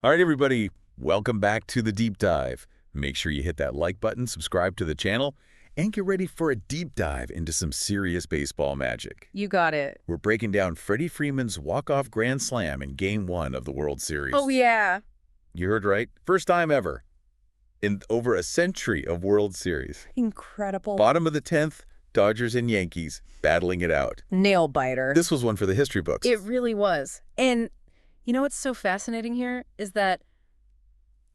All right, everybody, welcome back to the deep dive. Make sure you hit that like button, subscribe to the channel, and get ready for a deep dive into some serious baseball magic. You got it. We're breaking down Freddie Freeman's walk-off grand slam in Game 1 of the World Series. Oh, yeah. You heard right. First time ever in over a century of World Series. Incredible. Bottom of the 10th, Dodgers and Yankees battling it out. Nail biter. This was one for the history books. It really was. And you know what's so fascinating here is that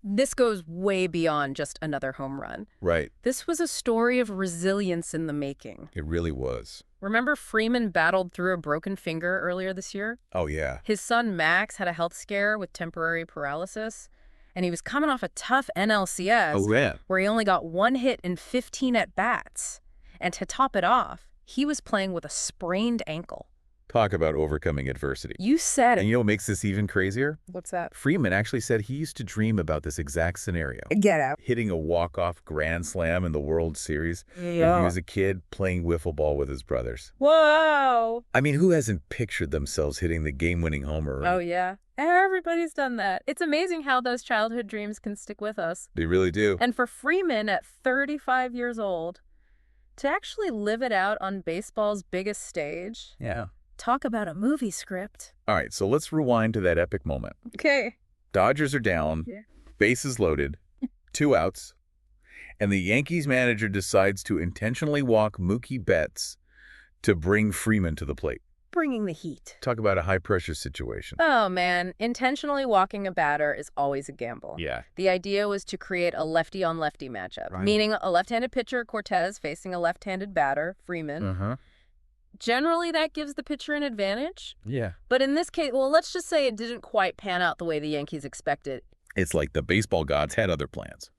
this goes way beyond just another home run. Right. This was a story of resilience in the making. It really was. Remember Freeman battled through a broken finger earlier this year? Oh, yeah. His son Max had a health scare with temporary paralysis, and he was coming off a tough NLCS Oh, yeah. where he only got 1 hit in 15 at-bats. And to top it off, he was playing with a sprained ankle. Talk about overcoming adversity. You said And it. you know what makes this even crazier? What's that? Freeman actually said he used to dream about this exact scenario. Get out. Hitting a walk-off grand slam in the World Series when he Yeah. was a kid playing wiffle ball with his brothers. Whoa. I mean, who hasn't pictured themselves hitting the game-winning homer? Oh, yeah. Everybody's done that. It's amazing how those childhood dreams can stick with us. They really do. And for Freeman at 35 years old, to actually live it out on baseball's biggest stage, Yeah. talk about a movie script. All right, so let's rewind to that epic moment. Okay. Dodgers are down, Yeah. bases loaded, 2 outs, and the Yankees manager decides to intentionally walk Mookie Betts to bring Freeman to the plate. Bringing the heat. Talk about a high-pressure situation. Oh, man. Intentionally walking a batter is always a gamble. Yeah. The idea was to create a lefty-on-lefty matchup, Right. meaning a left-handed pitcher, Cortez, facing a left-handed batter, Freeman. Uh-huh. Generally, that gives the pitcher an advantage. Yeah. But in this case, well, let's just say it didn't quite pan out the way the Yankees expected. It's like the baseball gods had other plans.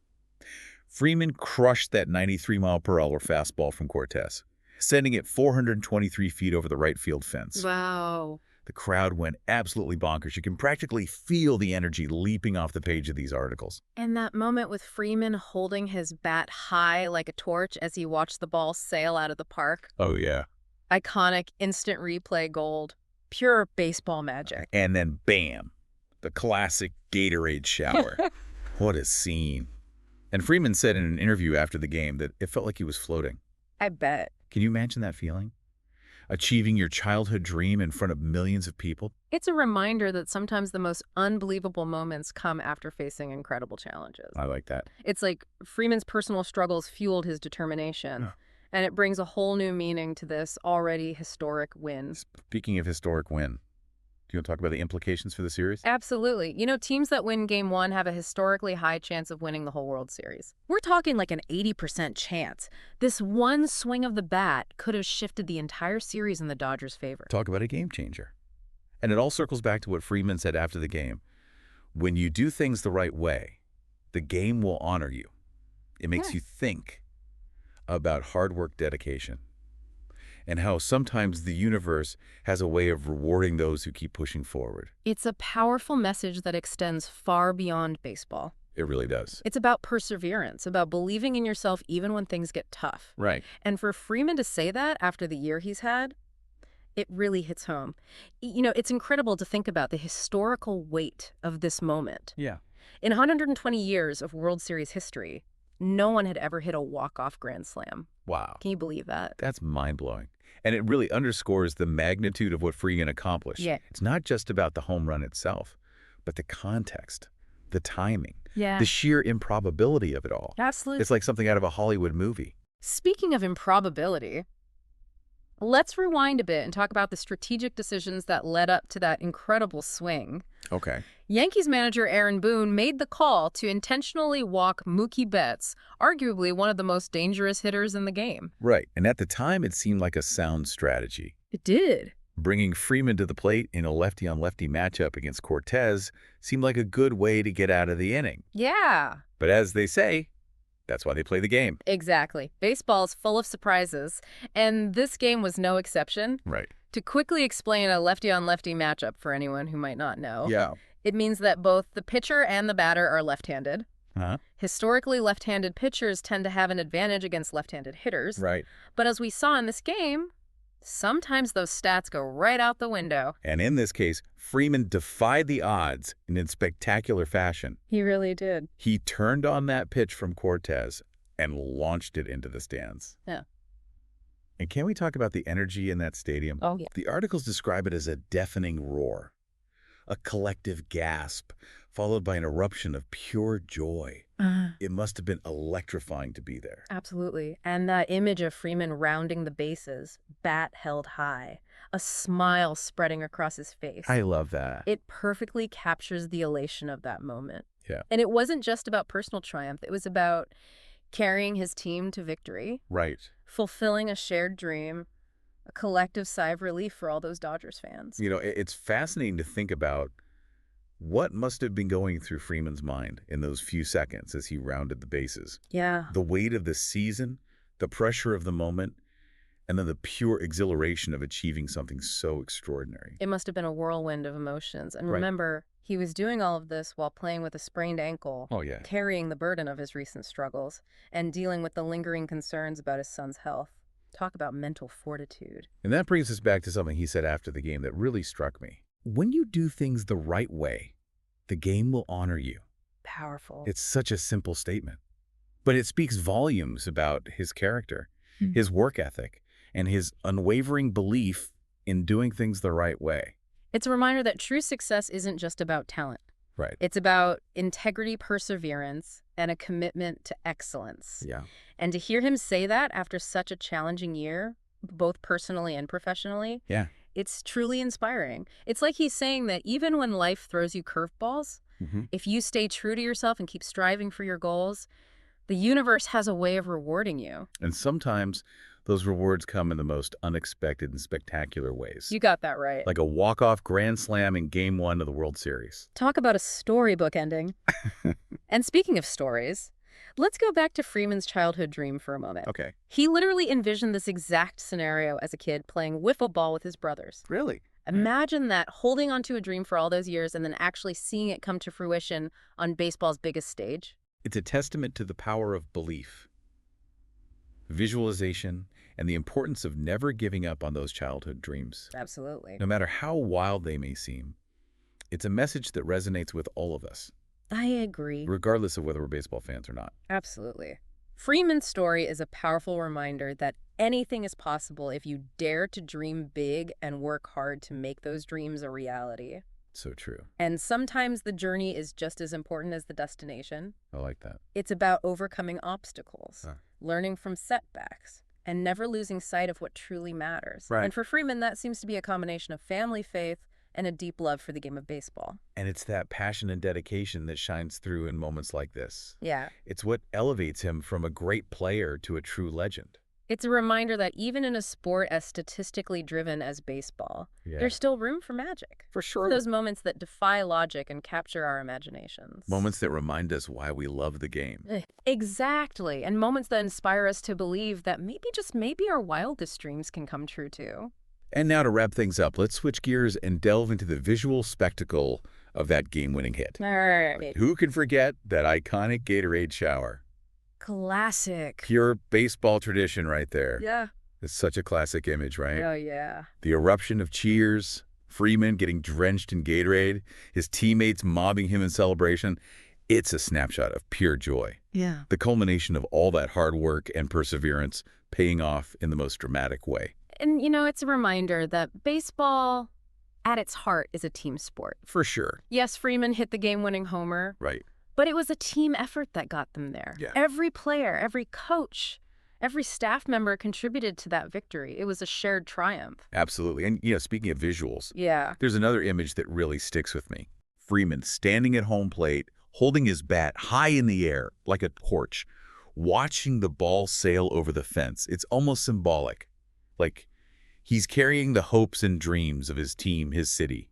Freeman crushed that 93-mile-per-hour fastball from Cortez, sending it 423 feet over the right field fence. Wow. The crowd went absolutely bonkers. You can practically feel the energy leaping off the page of these articles. And that moment with Freeman holding his bat high like a torch as he watched the ball sail out of the park. Oh, yeah. Iconic instant replay gold. Pure baseball magic. And then, bam, the classic Gatorade shower. What a scene. And Freeman said in an interview after the game that it felt like he was floating. I bet. Can you imagine that feeling? Achieving your childhood dream in front of millions of people? It's a reminder that sometimes the most unbelievable moments come after facing incredible challenges. I like that. It's like Freeman's personal struggles fueled his determination. Yeah. And it brings a whole new meaning to this already historic win. Speaking of historic win, do you want to talk about the implications for the series? Absolutely. You know, teams that win Game 1 have a historically high chance of winning the whole World Series. We're talking like an 80% chance. This one swing of the bat could have shifted the entire series in the Dodgers' favor. Talk about a game changer. And it all circles back to what Freeman said after the game. When you do things the right way, the game will honor you. It makes you think about hard work, dedication, and how sometimes the universe has a way of rewarding those who keep pushing forward. It's a powerful message that extends far beyond baseball. It really does. It's about perseverance, about believing in yourself even when things get tough. Right. And for Freeman to say that after the year he's had, it really hits home. You know, it's incredible to think about the historical weight of this moment. Yeah. In 120 years of World Series history, no one had ever hit a walk-off grand slam. Wow. Can you believe that? That's mind-blowing. And it really underscores the magnitude of what Freeman accomplished. Yeah. It's not just about the home run itself, but the context, the timing, Yeah. the sheer improbability of it all. Absolutely. It's like something out of a Hollywood movie. Speaking of improbability, let's rewind a bit and talk about the strategic decisions that led up to that incredible swing. Okay. Yankees manager Aaron Boone made the call to intentionally walk Mookie Betts, arguably one of the most dangerous hitters in the game. Right. And at the time, it seemed like a sound strategy. It did. Bringing Freeman to the plate in a lefty-on-lefty matchup against Cortez seemed like a good way to get out of the inning. Yeah. But as they say, that's why they play the game. Exactly. Baseball's full of surprises, and this game was no exception. Right. To quickly explain a lefty-on-lefty matchup for anyone who might not know, Yeah. it means that both the pitcher and the batter are left-handed. Uh-huh. Historically, left-handed pitchers tend to have an advantage against left-handed hitters. Right. But as we saw in this game, Sometimes those stats go right out the window. And in this case, Freeman defied the odds in spectacular fashion. He really did. He turned on that pitch from Cortez and launched it into the stands. Yeah. And can we talk about the energy in that stadium? Oh, yeah. The articles describe it as a deafening roar, a collective gasp, followed by an eruption of pure joy. It must have been electrifying to be there. Absolutely. And that image of Freeman rounding the bases, bat held high, a smile spreading across his face. I love that. It perfectly captures the elation of that moment. Yeah. And it wasn't just about personal triumph. It was about carrying his team to victory, Right. fulfilling a shared dream, a collective sigh of relief for all those Dodgers fans. You know, it's fascinating to think about what must have been going through Freeman's mind in those few seconds as he rounded the bases. Yeah. The weight of the season, the pressure of the moment, and then the pure exhilaration of achieving something so extraordinary. It must have been a whirlwind of emotions. And Right. remember, he was doing all of this while playing with a sprained ankle, Oh, yeah. carrying the burden of his recent struggles, and dealing with the lingering concerns about his son's health. Talk about mental fortitude. And that brings us back to something he said after the game that really struck me. When you do things the right way, the game will honor you. Powerful. It's such a simple statement, but it speaks volumes about his character, his work ethic, and his unwavering belief in doing things the right way. It's a reminder that true success isn't just about talent. Right. It's about integrity, perseverance, and a commitment to excellence. Yeah. And to hear him say that after such a challenging year, both personally and professionally, Yeah. it's truly inspiring. It's like he's saying that even when life throws you curveballs, if you stay true to yourself and keep striving for your goals, the universe has a way of rewarding you. And sometimes those rewards come in the most unexpected and spectacular ways. You got that right. Like a walk-off grand slam in Game 1 of the World Series. Talk about a storybook ending. And speaking of stories, let's go back to Freeman's childhood dream for a moment. Okay. He literally envisioned this exact scenario as a kid playing wiffle ball with his brothers. Really? Imagine that, holding onto a dream for all those years and then actually seeing it come to fruition on baseball's biggest stage. It's a testament to the power of belief, visualization, and the importance of never giving up on those childhood dreams. Absolutely. No matter how wild they may seem, it's a message that resonates with all of us, I agree. regardless of whether we're baseball fans or not. Absolutely. Freeman's story is a powerful reminder that anything is possible if you dare to dream big and work hard to make those dreams a reality. So true. And sometimes the journey is just as important as the destination. I like that. It's about overcoming obstacles, Huh. learning from setbacks, and never losing sight of what truly matters. Right. And for Freeman, that seems to be a combination of family, faith, and a deep love for the game of baseball. And it's that passion and dedication that shines through in moments like this. Yeah. It's what elevates him from a great player to a true legend. It's a reminder that even in a sport as statistically driven as baseball, there's still room for magic. For sure. Those moments that defy logic and capture our imaginations. Moments that remind us why we love the game. Exactly. And moments that inspire us to believe that maybe, just maybe, our wildest dreams can come true too. And now to wrap things up, let's switch gears and delve into the visual spectacle of that game-winning hit. All right. Who can forget that iconic Gatorade shower? Classic. Pure baseball tradition right there. Yeah. It's such a classic image, right? Oh, yeah. The eruption of cheers, Freeman getting drenched in Gatorade, his teammates mobbing him in celebration. It's a snapshot of pure joy. Yeah. The culmination of all that hard work and perseverance paying off in the most dramatic way. And, you know, it's a reminder that baseball, at its heart, is a team sport. For sure. Yes, Freeman hit the game-winning homer, Right. but it was a team effort that got them there. Yeah. Every player, every coach, every staff member contributed to that victory. It was a shared triumph. Absolutely. And, speaking of visuals, Yeah. there's another image that really sticks with me. Freeman standing at home plate, holding his bat high in the air like a torch, watching the ball sail over the fence. It's almost symbolic. Like he's carrying the hopes and dreams of his team, his city,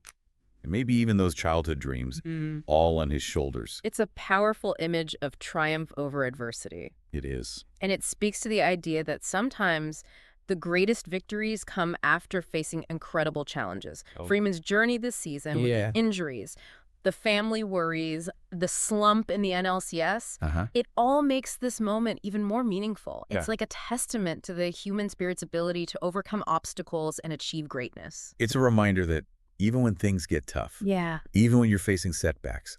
and maybe even those childhood dreams, all on his shoulders. It's a powerful image of triumph over adversity. It is. And it speaks to the idea that sometimes the greatest victories come after facing incredible challenges. Oh. Freeman's journey this season with injuries, the family worries, the slump in the NLCS, it all makes this moment even more meaningful. It's like a testament to the human spirit's ability to overcome obstacles and achieve greatness. It's a reminder that even when things get tough, even when you're facing setbacks,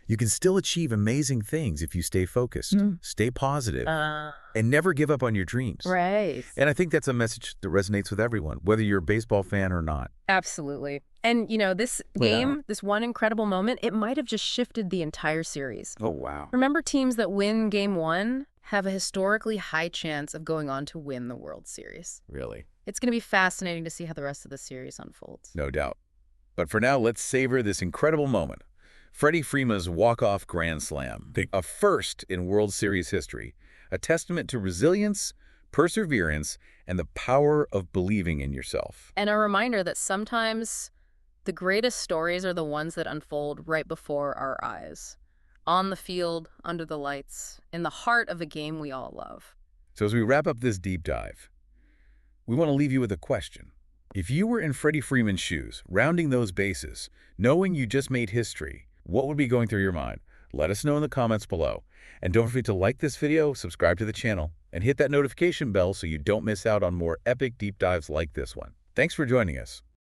you can still achieve amazing things if you stay focused, stay positive, and never give up on your dreams. Right. And I think that's a message that resonates with everyone, whether you're a baseball fan or not. Absolutely. And, you know, this game, this one incredible moment, it might have just shifted the entire series. Oh, wow. Remember, teams that win Game 1 have a historically high chance of going on to win the World Series. Really? It's going to be fascinating to see how the rest of the series unfolds. No doubt. But for now, let's savor this incredible moment. Freddie Freeman's walk-off grand slam, a first in World Series history, a testament to resilience, perseverance, and the power of believing in yourself. And a reminder that sometimes the greatest stories are the ones that unfold right before our eyes. On the field, under the lights, in the heart of a game we all love. So as we wrap up this deep dive, we want to leave you with a question. If you were in Freddie Freeman's shoes, rounding those bases, knowing you just made history, what would be going through your mind? Let us know in the comments below. And don't forget to like this video, subscribe to the channel, and hit that notification bell so you don't miss out on more epic deep dives like this one. Thanks for joining us.